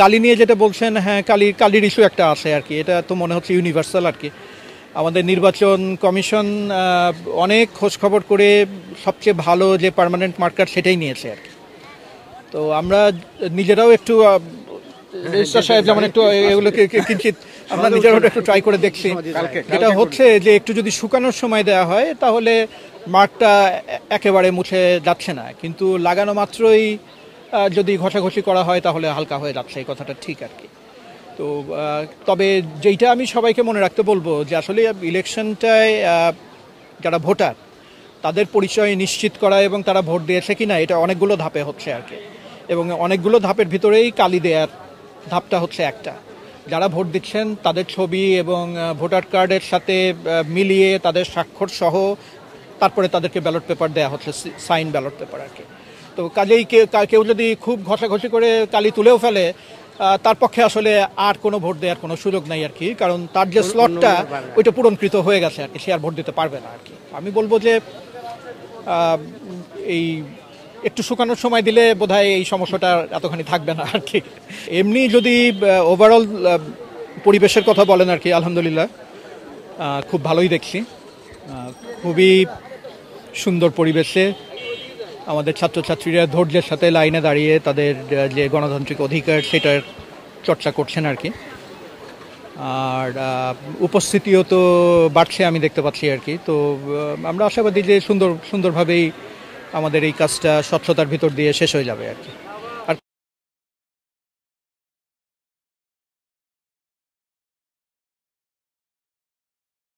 কালি নিয়ে যেটা বলছেন, হ্যাঁ কালির ইস্যু একটা আছে আর কি, এটা তো মনে হচ্ছে ইউনিভার্সাল আর কি। আমাদের নির্বাচন কমিশন অনেক খোঁজখবর করে সবচেয়ে ভালো যে পার্মানেন্ট মার্কার সেটাই নিয়েছে আর কি। তো আমরা নিজেরাও একটু রেজিস্ট্রার সাহেব যেমন একটু এগুলোকে কিঞ্চিত আমরা নিজেরাও একটু ট্রাই করে দেখছি। যেটা হচ্ছে যে একটু যদি শুকানোর সময় দেওয়া হয় তাহলে মার্কটা একেবারে মুছে যাচ্ছে না, কিন্তু লাগানো মাত্রই যদি ঘষাঘষি করা হয় তাহলে হালকা হয়ে যাচ্ছে, এই কথাটা ঠিক আর কি। তো তবে যেইটা আমি সবাইকে মনে রাখতে বলবো যে আসলে ইলেকশনটায় যারা ভোটার তাদের পরিচয় নিশ্চিত করা এবং তারা ভোট দিয়েছে কিনা এটা অনেকগুলো ধাপে হচ্ছে আর কি, এবং অনেকগুলো ধাপের ভিতরেই কালি দেওয়ার ধাপটা হচ্ছে একটা। যারা ভোট দিচ্ছেন তাদের ছবি এবং ভোটার কার্ডের সাথে মিলিয়ে তাদের স্বাক্ষর সহ তারপরে তাদেরকে ব্যালট পেপার দেওয়া হচ্ছে, সাইন ব্যালট পেপার আর কি। তো কাজেই কেউ যদি খুব ঘষাঘষি করে কালি তুলেও ফেলে তার পক্ষে আসলে আর কোনো ভোট দেওয়ার কোনো সুযোগ নাই আর কি, কারণ তার যে স্লটটা ওইটা পূরণকৃত হয়ে গেছে আর কি, সে আর ভোট দিতে পারবে না আর কি। আমি বলবো যে এই একটু শুকানোর সময় দিলে বোধহয় এই সমস্যাটা এতখানি থাকবে না আর কি। এমনি যদি ওভারঅল পরিবেশের কথা বলেন আর কি, আলহামদুলিল্লাহ খুব ভালোই দেখছি, খুবই সুন্দর পরিবেশে আমাদের ছাত্রছাত্রীরা ধৈর্যের সাথে লাইনে দাঁড়িয়ে তাদের যে গণতান্ত্রিক অধিকার সেটার চর্চা করছেন আর কি। আর উপস্থিতিও তো বাড়ছে আমি দেখতে পাচ্ছি আর কি। তো আমরা আশাবাদী যে সুন্দরভাবেই আমাদের এই কাজটা স্বচ্ছতার ভিতর দিয়ে শেষ হয়ে যাবে আর কি।